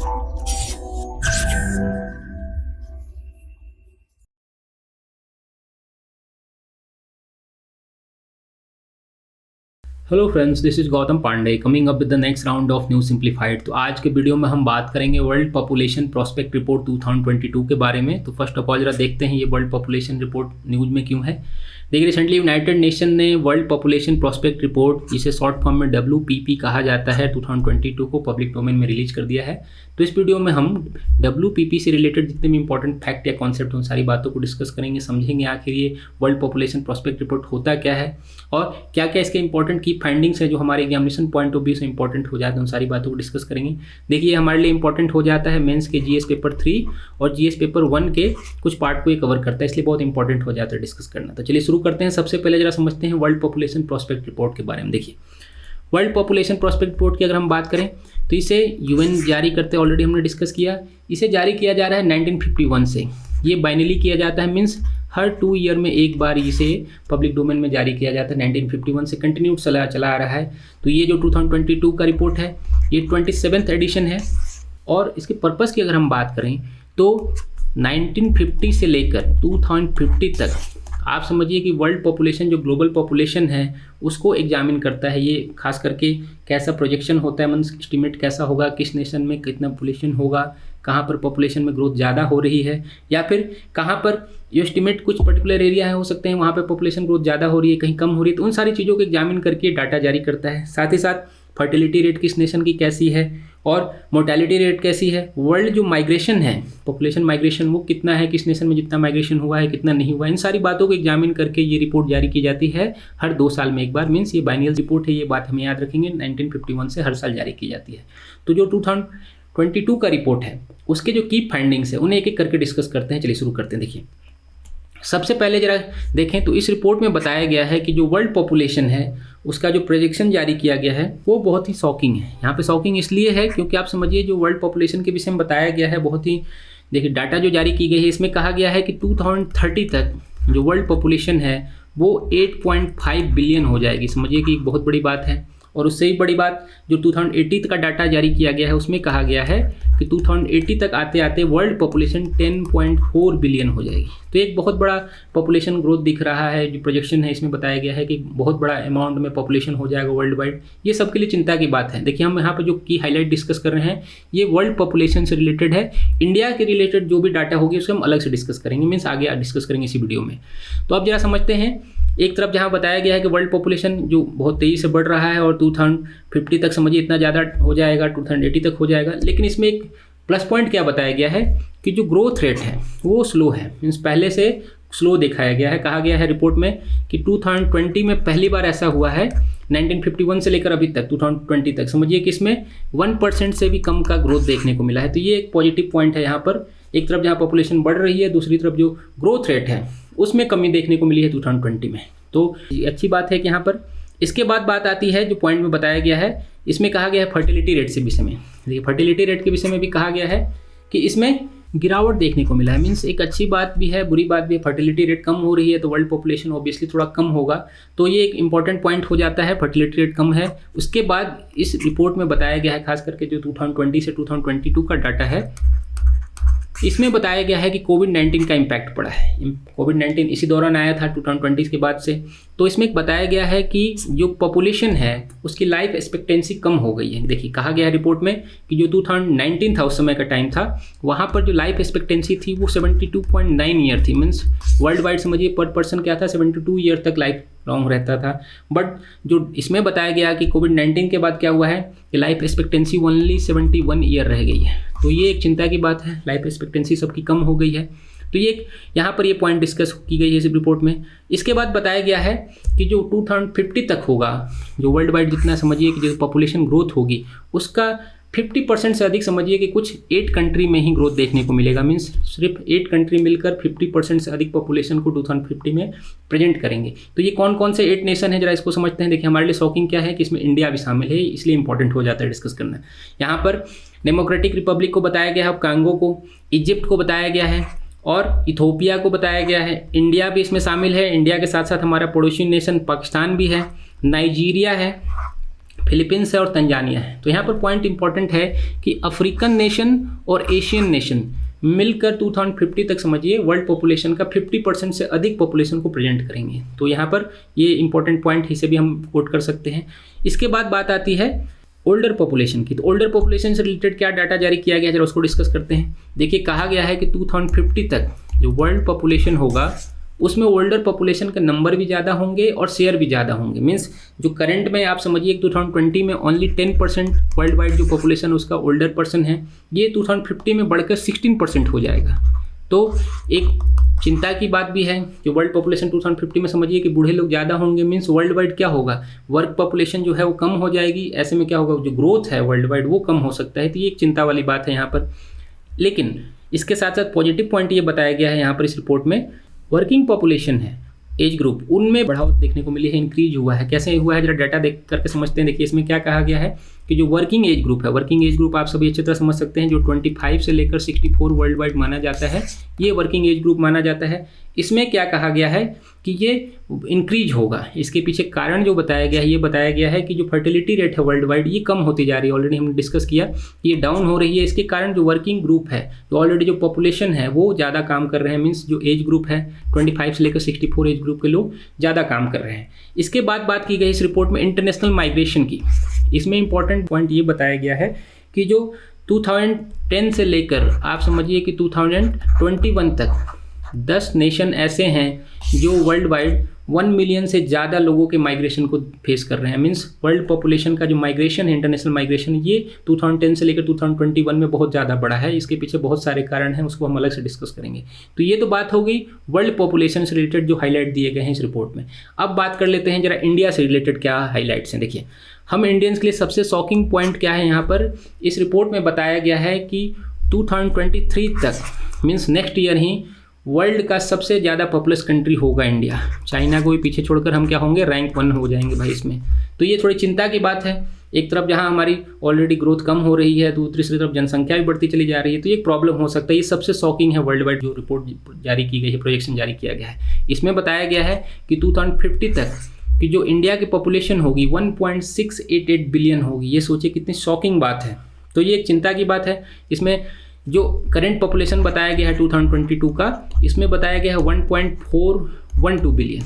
Hello friends, this is Gautam Pandey coming up with the next round of news simplified. तो आज के video में हम बात करेंगे वर्ल्ड पॉपुलेशन प्रोस्पेक्ट रिपोर्ट 2022 के बारे में। तो फर्स्ट ऑफ ऑल जरा देखते हैं ये वर्ल्ड पॉपुलेशन रिपोर्ट न्यूज में क्यों है। देखिए, रिसेंटली यूनाइटेड नेशन ने वर्ल्ड पॉपुलेशन प्रोस्पेक्ट रिपोर्ट, जिसे शॉर्ट फॉर्म में WPP कहा जाता है, 2022 को पब्लिक डोमेन में रिलीज कर दिया है। तो इस वीडियो में हम WPP से रिलेटेड जितने भी इंपॉर्टेंट फैक्ट या कॉन्सेप्ट उन सारी बातों को डिस्कस करेंगे, समझेंगे आखिर ये वर्ल्ड पॉपुलेशन प्रोस्पेक्ट रिपोर्ट होता क्या है और क्या क्या इसके इंपॉर्टेंट की फाइंडिंग्स है जो हमारे एग्जामिनेशन पॉइंट ऑफ व्यू से इंपॉर्टेंट हो जाते हैं। उन सारी बातों को डिस्कस करेंगे। देखिए, हमारे लिए इंपॉर्टेंट हो जाता है मेंस के GS पेपर 3 और GS पेपर 1 के कुछ पार्ट को ये कवर करता है, इसलिए बहुत इंपॉर्टेंट हो जाता है डिस्कस करना। तो चलिए शुरू करते हैं। सबसे पहले जरा समझते हैं वर्ल्ड पॉपुलेशन प्रोस्पेक्ट रिपोर्ट के बारे में। देखिए, वर्ल्ड पॉपुलेशन प्रोस्पेक्ट रिपोर्ट की अगर हम बात करें तो इसे UN जारी करते हैं, ऑलरेडी हमने डिस्कस किया। इसे जारी किया जा रहा है 1951 से। ये बाइनली किया जाता है, मीन्स हर 2 ईयर में एक बार इसे पब्लिक डोमेन में जारी किया जाता है। 1951 से कंटिन्यू चला आ रहा है। तो ये जो 2022 का रिपोर्ट है ये 27th एडिशन है। और इसके पर्पस की अगर हम बात करें तो 1950 से लेकर 2050 तक आप समझिए कि वर्ल्ड पॉपुलेशन, जो ग्लोबल पॉपुलेशन है, उसको एग्जामिन करता है। ये खास करके कैसा प्रोजेक्शन होता है, मीन्स एस्टिमेट कैसा होगा, किस नेशन में कितना पॉपुलेशन होगा, कहाँ पर पॉपुलेशन में ग्रोथ ज़्यादा हो रही है, या फिर कहाँ पर ये एस्टिमेट कुछ पर्टिकुलर एरिया है हो सकते हैं वहाँ पर पॉपुलेशन ग्रोथ ज़्यादा हो रही है, कहीं कम हो रही है। तो उन सारी चीज़ों को एग्जामिन करके डाटा जारी करता है। साथ ही साथ फर्टिलिटी रेट किस नेशन की कैसी है और मोर्टेलिटी रेट कैसी है, वर्ल्ड जो माइग्रेशन है, पॉपुलेशन माइग्रेशन, वो कितना है, किस नेशन में जितना माइग्रेशन हुआ है, कितना नहीं हुआ, इन सारी बातों को एग्जामिन करके ये रिपोर्ट जारी की जाती है हर 2 साल में एक बार। मीन्स ये बाइनियल रिपोर्ट है, ये बात हमें याद रखेंगे। 1951 से हर साल जारी की जाती है। तो जो 2022 का रिपोर्ट है उसके जो की फाइंडिंग्स है उन्हें एक एक करके डिस्कस करते हैं। चलिए शुरू करते हैं। देखिए, सबसे पहले जरा देखें तो इस रिपोर्ट में बताया गया है कि जो वर्ल्ड पॉपुलेशन है उसका जो प्रोजेक्शन जारी किया गया है वो बहुत ही शॉकिंग है। यहाँ पे शॉकिंग इसलिए है क्योंकि आप समझिए जो वर्ल्ड पॉपुलेशन के विषय में बताया गया है बहुत ही, देखिए डाटा जो जारी की गई है इसमें कहा गया है कि 2030 तक जो वर्ल्ड पॉपुलेशन है वो 8.5 बिलियन हो जाएगी। समझिए कि एक बहुत बड़ी बात है। और उससे ही बड़ी बात जो 2080 का डाटा जारी किया गया है उसमें कहा गया है कि 2080 तक आते आते वर्ल्ड पॉपुलेशन 10.4 बिलियन हो जाएगी। तो एक बहुत बड़ा पॉपुलेशन ग्रोथ दिख रहा है। जो प्रोजेक्शन है इसमें बताया गया है कि बहुत बड़ा अमाउंट में पॉपुलेशन हो जाएगा वर्ल्ड वाइड। ये सबके लिए चिंता की बात है। देखिए, हम यहाँ पर जो की हाईलाइट डिस्कस कर रहे हैं ये वर्ल्ड पॉपुलेशन से रिलेटेड है। इंडिया के रिलेटेड जो भी डाटा होगी उसको हम अलग से डिस्कस करेंगे, मीन्स आगे डिस्कस करेंगे इसी वीडियो में। तो अब जरा समझते हैं, एक तरफ जहाँ बताया गया है कि वर्ल्ड पॉपुलेशन जो बहुत तेज़ी से बढ़ रहा है और 2050 तक समझिए इतना ज़्यादा हो जाएगा, 2080 तक हो जाएगा। लेकिन इसमें एक प्लस पॉइंट क्या बताया गया है कि जो ग्रोथ रेट है वो स्लो है, मीन्स पहले से स्लो दिखाया गया है। कहा गया है रिपोर्ट में कि 2020 में पहली बार ऐसा हुआ है, 1951 से लेकर अभी तक 2020 तक समझिए कि इसमें 1% से भी कम का ग्रोथ देखने को मिला है। तो ये एक पॉजिटिव पॉइंट है। यहाँ पर एक तरफ जहाँ पॉपुलेशन बढ़ रही है, दूसरी तरफ जो ग्रोथ रेट है उसमें कमी देखने को मिली है 2020 में। तो अच्छी बात है कि यहाँ पर। इसके बाद बात आती है जो पॉइंट में बताया गया है, इसमें कहा गया है फर्टिलिटी रेट से विषय में। देखिए, फर्टिलिटी रेट के विषय में भी कहा गया है कि इसमें गिरावट देखने को मिला है। मीन्स एक अच्छी बात भी है, बुरी बात भी है। फर्टिलिटी रेट कम हो रही है तो वर्ल्ड पॉपुलेशन ऑब्वियसली थोड़ा कम होगा। तो ये एक इंपॉर्टेंट पॉइंट हो जाता है, फर्टिलिटी रेट कम है। उसके बाद इस रिपोर्ट में बताया गया है, खास करके जो 2020 से 2022 का डाटा है, इसमें बताया गया है कि कोविड-19 का इम्पैक्ट पड़ा है। कोविड-19 इसी दौरान आया था 2020 के बाद से। तो इसमें बताया गया है कि जो पॉपुलेशन है उसकी लाइफ एक्सपेक्टेंसी कम हो गई है। देखिए, कहा गया है रिपोर्ट में कि जो 2019 था उस समय का टाइम था, वहाँ पर जो लाइफ एक्सपेक्टेंसी थी वो 72.9 ईयर थी। मीन्स वर्ल्ड वाइड समझिए पर पर्सन क्या था, 72 ईयर तक लाइफ लॉन्ग रहता था। बट जो इसमें बताया गया कि कोविड-19 के बाद क्या हुआ है कि लाइफ एक्सपेक्टेंसी ओनली 71 ईयर रह गई है। तो ये एक चिंता की बात है, लाइफ एक्सपेक्टेंसी सबकी कम हो गई है। तो ये यहाँ पर ये पॉइंट डिस्कस की गई है इस रिपोर्ट में। इसके बाद बताया गया है कि जो 2050 तक होगा, जो वर्ल्ड वाइड जितना समझिए कि जो पॉपुलेशन ग्रोथ होगी उसका 50% से अधिक समझिए कि कुछ 8 कंट्री में ही ग्रोथ देखने को मिलेगा। मीन्स सिर्फ 8 कंट्री मिलकर 50% से अधिक पॉपुलेशन को 2050 में प्रेजेंट करेंगे। तो ये कौन कौन से 8 नेशन है, जरा इसको समझते हैं। देखिए, हमारे लिए शॉकिंग क्या है कि इसमें इंडिया भी शामिल है, इसलिए इंपॉर्टेंट हो जाता है डिस्कस करना। यहाँ पर डेमोक्रेटिक रिपब्लिक को बताया गया है, कांगो को, इजिप्ट को बताया गया है और इथोपिया को बताया गया है। इंडिया भी इसमें शामिल है। इंडिया के साथ साथ हमारा पड़ोसी नेशन पाकिस्तान भी है, नाइजीरिया है, फिलीपींस है और तंजानिया है। तो यहाँ पर पॉइंट इंपॉर्टेंट है कि अफ्रीकन नेशन और एशियन नेशन मिलकर 2050 तक समझिए वर्ल्ड पॉपुलेशन का 50% से अधिक पॉपुलेशन को प्रेजेंट करेंगे। तो यहाँ पर ये इंपॉर्टेंट पॉइंट इसे भी हम कोट कर सकते हैं। इसके बाद बात आती है ओल्डर पॉपुलेशन की। तो ओल्डर पॉपुलेशन से रिलेटेड क्या डाटा जारी किया गया है, जरा उसको डिस्कस करते हैं। देखिए, कहा गया है कि 2050 तक जो वर्ल्ड पॉपुलेशन होगा उसमें ओल्डर पॉपुलेशन का नंबर भी ज़्यादा होंगे और शेयर भी ज़्यादा होंगे। मीन्स जो करंट में आप समझिए 2020 में ओनली 10% वर्ल्ड वाइड जो पॉपुलेशन उसका ओल्डर पर्सन है, ये 2050 में बढ़कर 16% हो जाएगा। तो एक चिंता की बात भी है कि वर्ल्ड पॉपुलेशन 2050 में समझिए कि बूढ़े लोग ज़्यादा होंगे। मीन्स वर्ल्ड वाइड क्या होगा, वर्क पॉपुलेशन जो है वो कम हो जाएगी। ऐसे में क्या होगा, जो ग्रोथ है वर्ल्ड वाइड वो कम हो सकता है। तो ये एक चिंता वाली बात है यहाँ पर। लेकिन इसके साथ साथ पॉजिटिव पॉइंट ये बताया गया है यहाँ पर इस रिपोर्ट में, वर्किंग पॉपुलेशन है, एज ग्रुप, उनमें बढ़ावा देखने को मिली है, इंक्रीज हुआ है। कैसे हुआ है, जरा डाटा देख करके समझते हैं। देखिए, इसमें क्या कहा गया है कि जो वर्किंग एज ग्रुप है, वर्किंग एज ग्रुप आप सभी अच्छी तरह समझ सकते हैं, जो 25 से लेकर 64 वर्ल्ड वाइड माना जाता है, ये वर्किंग एज ग्रुप माना जाता है। इसमें क्या कहा गया है कि ये इंक्रीज होगा। इसके पीछे कारण जो बताया गया है, ये बताया गया है कि जो फर्टिलिटी रेट है वर्ल्ड वाइड ये कम होती जा रही है। ऑलरेडी हमने डिस्कस किया कि ये डाउन हो रही है। इसके कारण जो वर्किंग ग्रुप है, जो ऑलरेडी जो पॉपुलेशन है वो ज़्यादा काम कर रहे हैं। मीन्स जो एज ग्रुप है 25 से लेकर 64 एज ग्रुप के लोग ज़्यादा काम कर रहे हैं। इसके बाद बात की गई इस रिपोर्ट में इंटरनेशनल माइग्रेशन की। इसमें इंपॉर्टेंट पॉइंट ये बताया गया है कि जो 2010 से लेकर आप समझिए कि 2021 तक 10 नेशन ऐसे हैं जो वर्ल्ड वाइड 1 मिलियन से ज़्यादा लोगों के माइग्रेशन को फेस कर रहे हैं। मीन्स वर्ल्ड पॉपुलेशन का जो माइग्रेशन है, इंटरनेशनल माइग्रेशन, ये 2010 से लेकर 2021 में बहुत ज़्यादा बढ़ा है। इसके पीछे बहुत सारे कारण हैं, उसको हम अलग से डिस्कस करेंगे। तो ये तो बात हो गई वर्ल्ड पॉपुलेशन से रिलेटेड जो हाईलाइट दिए गए हैं इस रिपोर्ट में। अब बात कर लेते हैं जरा इंडिया से रिलेटेड क्या हाईलाइट्स हैं। देखिए, हम इंडियंस के लिए सबसे शॉकिंग पॉइंट क्या है यहाँ पर, इस रिपोर्ट में बताया गया है कि 2023 तक मीन्स नेक्स्ट ईयर ही वर्ल्ड का सबसे ज़्यादा पॉपुलस कंट्री होगा इंडिया। चाइना को भी पीछे छोड़कर हम क्या होंगे, रैंक 1 हो जाएंगे भाई इसमें। तो ये थोड़ी चिंता की बात है। एक तरफ जहाँ हमारी ऑलरेडी ग्रोथ कम हो रही है, दूसरी तरफ जनसंख्या भी बढ़ती चली जा रही है, तो ये एक प्रॉब्लम हो सकता है। ये सबसे शॉकिंग है वर्ल्ड वाइड जो रिपोर्ट जारी की गई है, प्रोजेक्शन जारी किया गया है। इसमें बताया गया है कि 2050 तक कि जो इंडिया की पॉपुलेशन होगी 1.688 बिलियन होगी। ये सोचिए कितनी शॉकिंग बात है। तो ये एक चिंता की बात है। इसमें जो करंट पॉपुलेशन बताया गया है 2022 का, इसमें बताया गया है 1.412 बिलियन।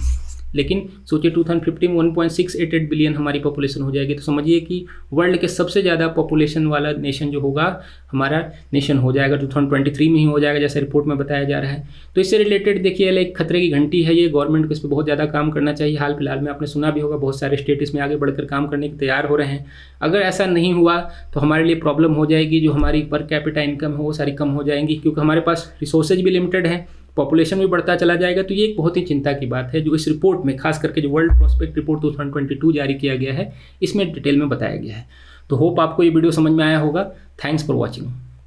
लेकिन सोचिए 2050 में 1.688 बिलियन हमारी पॉपुलेशन हो जाएगी। तो समझिए कि वर्ल्ड के सबसे ज़्यादा पॉपुलेशन वाला नेशन जो होगा हमारा नेशन हो जाएगा, 2023 में ही हो जाएगा जैसे रिपोर्ट में बताया जा रहा है। तो इससे रिलेटेड देखिए एक खतरे की घंटी है ये। गवर्नमेंट को इस पर बहुत ज़्यादा काम करना चाहिए। हाल फिलहाल में आपने सुना भी होगा बहुत सारे स्टेट इसमें आगे बढ़कर काम करने के तैयार हो रहे हैं। अगर ऐसा नहीं हुआ तो हमारे लिए प्रॉब्लम हो जाएगी। जो हमारी पर कैपिटा इनकम है वो सारी कम हो जाएंगी, क्योंकि हमारे पास रिसोर्सेज भी लिमिटेड है, पॉपुलेशन भी बढ़ता चला जाएगा। तो ये एक बहुत ही चिंता की बात है जो इस रिपोर्ट में, खास करके जो वर्ल्ड प्रोस्पेक्ट रिपोर्ट 2022 जारी किया गया है, इसमें डिटेल में बताया गया है। तो होप आपको ये वीडियो समझ में आया होगा। Thanks for watching.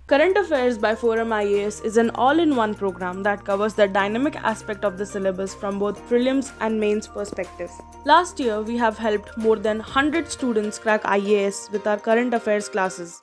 Current Affairs by Forum IAS is an all-in-one program that covers the dynamic aspect of the syllabus from both prelims and mains perspective. Last year, we have helped more than 100 students crack IAS with our current affairs classes.